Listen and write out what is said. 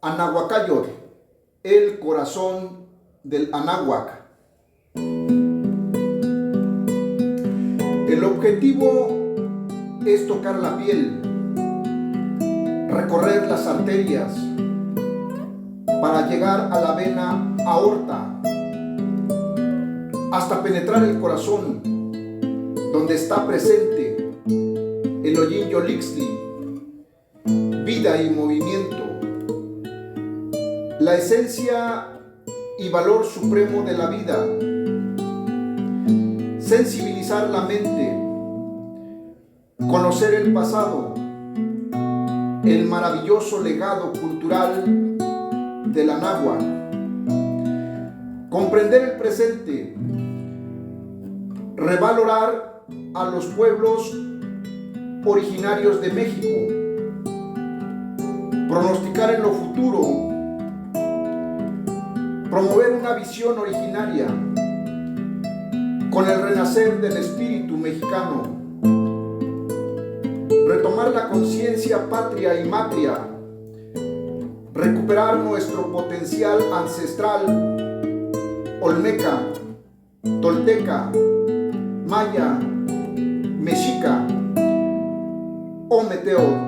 Anahuacayotl, el corazón del Anáhuac. El objetivo es tocar la piel, recorrer las arterias para llegar a la vena aorta, hasta penetrar el corazón, donde está presente el Ollin Yolixtli, vida y movimiento, la esencia y valor supremo de la vida. Sensibilizar la mente, conocer el pasado, el maravilloso legado cultural del Anáhuac, comprender el presente, revalorar a los pueblos originarios de México, pronosticar en lo futuro, promover una visión originaria con el renacer del espíritu mexicano, retomar la conciencia patria y matria, recuperar nuestro potencial ancestral olmeca, tolteca, maya, mexica o meteo.